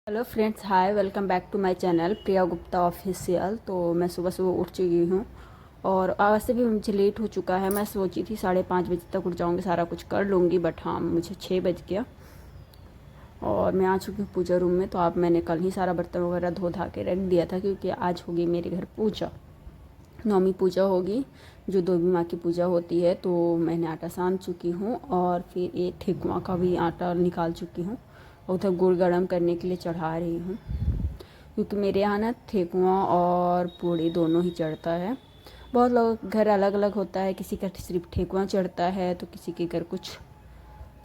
Hello friends, hi, welcome back to my channel Priya Gupta official. तो मैं सुबह सुबह उठ चुकी हूँ और आज से भी मुझे लेट हो चुका है। मैं सोची थी 5:30 बजे तक उठ जाऊँगी, सारा कुछ कर लूँगी, बट हाँ मुझे 6 बज गया और मैं आ चुकी हूँ पूजा रूम में। तो आप मैंने कल ही सारा बर्तन वगैरह धो धा के रख दिया था क्योंकि आज होगी मेरे घर पूजा, नौमी पूजा होगी जो देवी माँ की पूजा होती है। तो मैंने आटा सान चुकी हूँ और फिर ये ठेकुआ का भी आटा निकाल चुकी हूँ और उधर गुड़ गरम करने के लिए चढ़ा रही हूँ क्योंकि मेरे यहाँ ना ठेकुआ और पूड़ी दोनों ही चढ़ता है। बहुत लोग घर अलग अलग होता है, किसी का सिर्फ ठेकुआ चढ़ता है तो किसी के घर कुछ,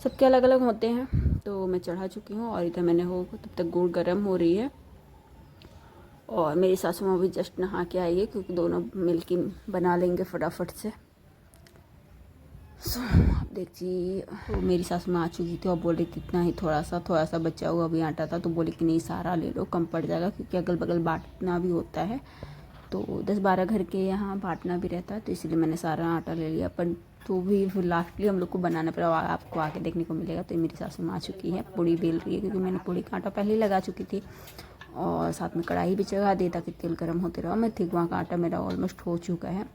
सबके अलग अलग होते हैं। तो मैं चढ़ा चुकी हूँ और इधर मैंने हो तब तक गुड़ गरम हो रही है और मेरी सासू माँ भी जस्ट नहा के आई है क्योंकि दोनों मिलके बना लेंगे फटाफट से। आप देखिए, तो मेरी सासू माँ आ चुकी थी और बोल रही थी इतना ही थोड़ा सा बचा हुआ अभी आटा था, तो बोले कि नहीं सारा ले लो, कम पड़ जाएगा क्योंकि अगल बगल बांटना भी होता है। तो 10-12 घर के यहाँ बांटना भी रहता है, तो इसलिए मैंने सारा आटा ले लिया। पर तो भी फिर लास्टली हम लोग को बनाना पड़ा, आपको आके देखने को मिलेगा। तो मेरी सासू माँ आ चुकी है, पूड़ी बेल रही है क्योंकि मैंने पूड़ी का आटा पहले ही लगा चुकी थी और साथ में कढ़ाई भी चढ़ा दी ताकि तेल गर्म होते रहो। मैं ठेकुआ का आटा मेरा ऑलमोस्ट हो चुका है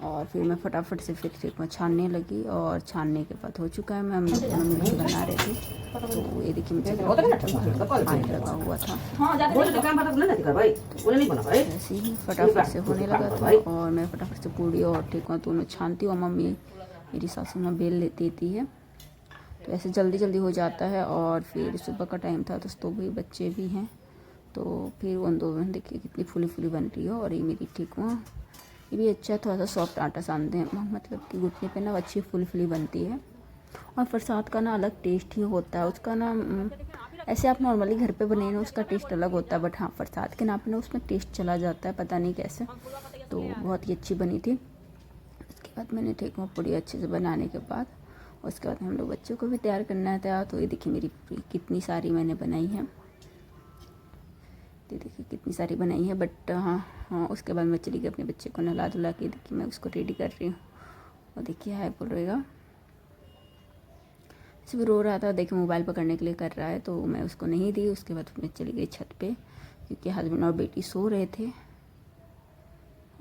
और फिर मैं फटाफट से फिर ठेकुआ छानने लगी और छानने के बाद हो चुका है। मैं हम लोग दोनों मिलकर बना रहे थे। तो ये देखिए मुझे पानी लगा हुआ था, ऐसे ही फटाफट से होने लगा था और मैं फटाफट से पूड़ी और ठेकुआ दोनों छानती हूँ और मम्मी मेरी सासू माँ बेल देती है, तो ऐसे जल्दी जल्दी हो जाता है। और फिर सुबह का टाइम था तो भी बच्चे भी हैं, तो फिर उन दो देखिए कितनी फुली फुली बन रही है। और ये मेरी ठेकुआ ये भी अच्छा, थोड़ा सा सॉफ्ट आटा सानते हैं, मतलब कि घुटने पे ना अच्छी फुली फुली बनती है। और प्रसाद का ना अलग टेस्ट ही होता है उसका ना, ऐसे आप नॉर्मली घर पे बने ना उसका टेस्ट अलग होता है, बट हाँ प्रसाद के नाम पे ना उसमें टेस्ट चला जाता है, पता नहीं कैसे। तो बहुत ही अच्छी बनी थी। उसके बाद मैंने ठेकुआ पूड़ी अच्छे से बनाने के बाद उसके बाद हम लोग बच्चों को भी तैयार करना था। तो ये देखिए मेरी कितनी सारी मैंने बनाई है, देखिए कितनी सारी बनाई है। बट हाँ उसके बाद मैं चली गई अपने बच्चे को नहला धुला के, देखिए मैं उसको रेडी कर रही हूँ। और देखिए हाय बोल रहेगा, इसे भी रो रहा था, देखिए मोबाइल पकड़ने के लिए कर रहा है, तो मैं उसको नहीं दी। उसके बाद मैं चली गई छत पे क्योंकि हस्बैंड और बेटी सो रहे थे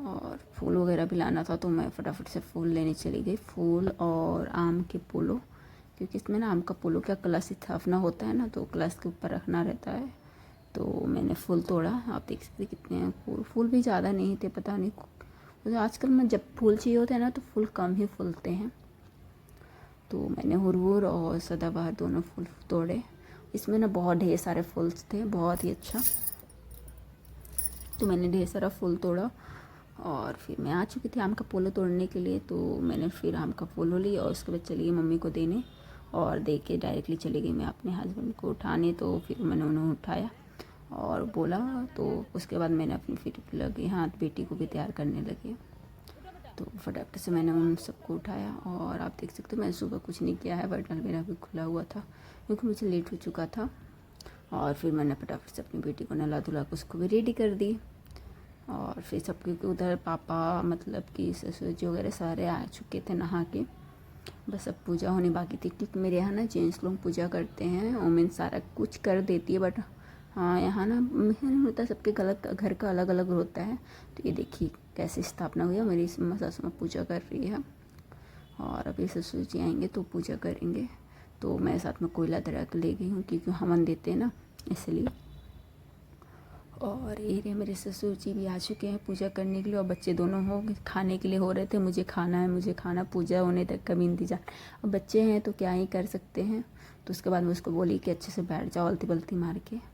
और फूल वगैरह भी लाना था, तो मैं फटाफट से फूल लेने चली गई। फूल और आम के पोलो, क्योंकि इसमें ना आम का पोलो क्या कलश स्थापना होता है ना, तो कलश के ऊपर रखना रहता है। तो मैंने फूल तोड़ा, आप देख सकते कितने हैं फूल। फूल भी ज़्यादा नहीं थे, पता नहीं मुझे आजकल में जब फूल चाहिए होते हैं ना तो फूल कम ही फूलते हैं। तो मैंने हुरहुर और सदाबहार दोनों फूल तोड़े। इसमें ना बहुत ढेर सारे फूल थे, बहुत ही अच्छा। तो मैंने ढेर सारा फूल तोड़ा और फिर मैं आ चुकी थी आम का पोलो तोड़ने के लिए। तो मैंने फिर आम का पोलो ली और उसके बाद चली गई मम्मी को देने और दे के डायरेक्टली चली गई मैं अपने हस्बैंड को उठाने। तो फिर मैंने उन्हें उठाया और बोला, तो उसके बाद मैंने अपनी फिर लगी हाथ बेटी को भी तैयार करने लगी। तो फटाफट से मैंने उन सबको उठाया और आप देख सकते हो मैंने सुबह कुछ नहीं किया है, बटन मेरा भी खुला हुआ था क्योंकि मुझे लेट हो चुका था। और फिर मैंने फटाफट से अपनी बेटी को नहला धुला के उसको भी रेडी कर दी। और फिर सबके उधर पापा मतलब कि ससुर जी वगैरह सारे आ चुके थे नहा के, बस अब पूजा होने बाकी थी। क्योंकि मेरे यहाँ ना जेंट्स लोग पूजा करते हैं, वुमेन सारा कुछ कर देती है, बट हाँ यहाँ ना नहीं होता, सबके घर का अलग अलग होता है। तो ये देखिए कैसे स्थापना हुई है, मेरी सासू माँ पूजा कर रही है और अभी ससुर जी आएंगे तो पूजा करेंगे। तो मैं साथ में कोयला धरा के ले गई हूँ क्योंकि हवन देते हैं ना, इसलिए। और ये रहे मेरे ससुर जी भी आ चुके हैं पूजा करने के लिए और बच्चे दोनों हो खाने के लिए हो रहे थे, मुझे खाना है मुझे खाना, पूजा होने तक का भी इंतजार। अब बच्चे हैं तो क्या ही कर सकते हैं। तो उसके बाद मैं उसको बोली कि अच्छे से बैठ जाओ अलती बल्ती मार के।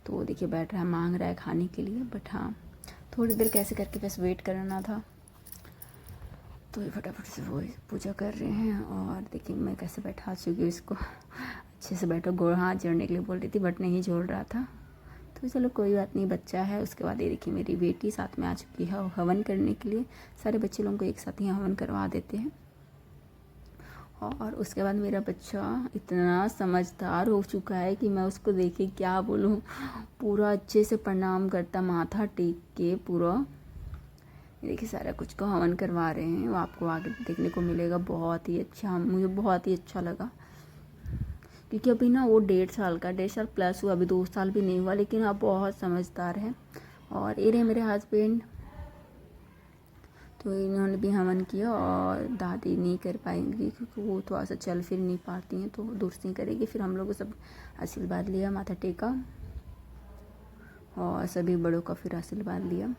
तो वो देखिए बैठ रहा है, मांग रहा है खाने के लिए, बट हाँ थोड़ी देर कैसे करके बस वेट करना था। तो ये फटाफट से वो पूजा कर रहे हैं और देखिए मैं कैसे बैठा चुकी हूँ इसको, अच्छे से बैठो। गोड़ हाथ जोड़ने के लिए बोल रही थी बट नहीं जोड़ रहा था, तो चलो कोई बात नहीं, बच्चा है। उसके बाद ये देखिए मेरी बेटी साथ में आ चुकी है हवन करने के लिए। सारे बच्चे लोगों को एक साथ ही हवन करवा देते हैं। और उसके बाद मेरा बच्चा इतना समझदार हो चुका है कि मैं उसको देखे क्या बोलूँ, पूरा अच्छे से प्रणाम करता माथा टेक के पूरा। देखिए सारा कुछ को हवन करवा रहे हैं, वो आपको आगे देखने को मिलेगा। बहुत ही अच्छा, मुझे बहुत ही अच्छा लगा क्योंकि अभी ना वो 1.5 साल का, 1.5 साल प्लस हुआ, अभी 2 साल भी नहीं हुआ, लेकिन अब बहुत समझदार है। और ये रहे मेरे हस्बैंड, तो इन्होंने भी हवन किया और दादी नहीं कर पाएंगी क्योंकि वो थोड़ा सा चल फिर नहीं पाती हैं, तो दूर से ही करेगी। फिर हम लोगों सब आशीर्वाद लिया, माथा टेका और सभी बड़ों का फिर आशीर्वाद लिया।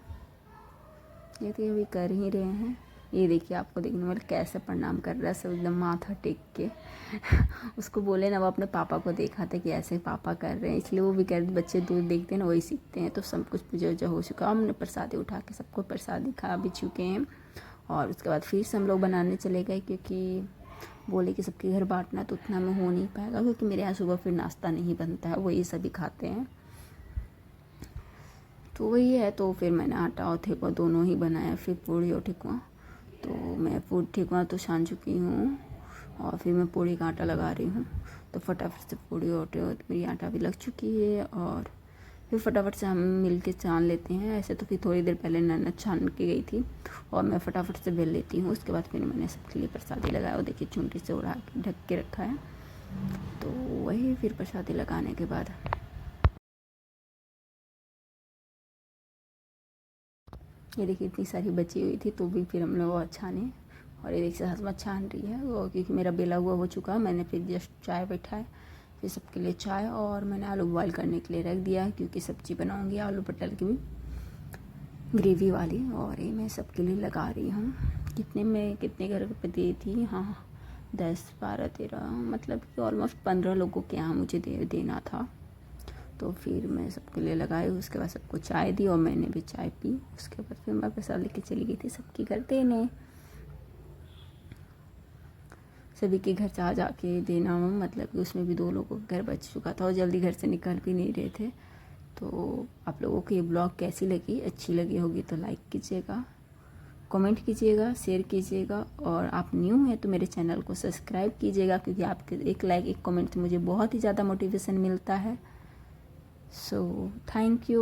ये तो अभी कर ही रहे हैं। ये देखिए, आपको देखने वाले कैसे प्रणाम कर रहा है, सब एकदम माथा टेक के उसको बोले ना, वो अपने पापा को देखा था कि ऐसे पापा कर रहे हैं, इसलिए वो भी कह रहे बच्चे दूर देखते हैं ना वही सीखते हैं। तो सब कुछ पूजा वूजा हो चुका, हमने प्रसादी उठा के सबको प्रसादी खा भी चुके हैं। और उसके बाद फिर से हम लोग बनाने चले गए, क्योंकि बोले कि सबके घर बांटना तो उतना में हो नहीं पाएगा, क्योंकि मेरे यहाँ सुबह फिर नाश्ता नहीं बनता है, वही सभी खाते हैं। तो वही है, तो फिर मैंने आटा और ठेकुआ दोनों ही बनाया, फिर पूड़ी और ठेकुआ। तो मैं पूड़ी ठेकुआ तो छान चुकी हूँ और फिर मैं पूड़ी का आटा लगा रही हूँ। तो फटाफट से पूड़ी और मेरी आटा भी लग चुकी है और फिर फटाफट से हम मिल के छान लेते हैं। ऐसे तो फिर थोड़ी देर पहले ननद छान के गई थी और मैं फटाफट से बेल लेती हूँ। उसके बाद फिर मैंने सबके लिए प्रसादी लगाया, और देखिए चुनरी से उड़ा के ढक के रखा है। तो वही फिर प्रसादी लगाने के बाद ये देखिए इतनी सारी बची हुई थी, तो भी फिर हम लोग छाने। और ये देखिए हसमत छान रही है वो, क्योंकि मेरा बेला हुआ हो चुका। मैंने फिर जस्ट चाय बैठाए, फिर सबके लिए चाय, और मैंने आलू बॉयल करने के लिए रख दिया, क्योंकि सब्जी बनाऊंगी आलू पटल की भी ग्रेवी वाली। और ये मैं सबके लिए लगा रही हूँ। कितने घर पे दी थी, हाँ 10, 12, 13, मतलब कि ऑलमोस्ट 15 लोगों के यहाँ मुझे देना था। तो फिर मैं सबके लिए लगाई, उसके बाद सबको चाय दी और मैंने भी चाय पी। उसके बाद फिर मैं पैसा लेके चली गई थी सबके घर देने, सभी के घर जा जाके देना। मतलब कि उसमें भी 2 लोगों का घर बच चुका था और जल्दी घर से निकल भी नहीं रहे थे। तो आप लोगों को ये ब्लॉग कैसी लगी, अच्छी लगी होगी तो लाइक कीजिएगा, कमेंट कीजिएगा, शेयर कीजिएगा, और आप न्यू हैं तो मेरे चैनल को सब्सक्राइब कीजिएगा, क्योंकि आपके एक लाइक एक कमेंट से मुझे बहुत ही ज़्यादा मोटिवेशन मिलता है। So thank you.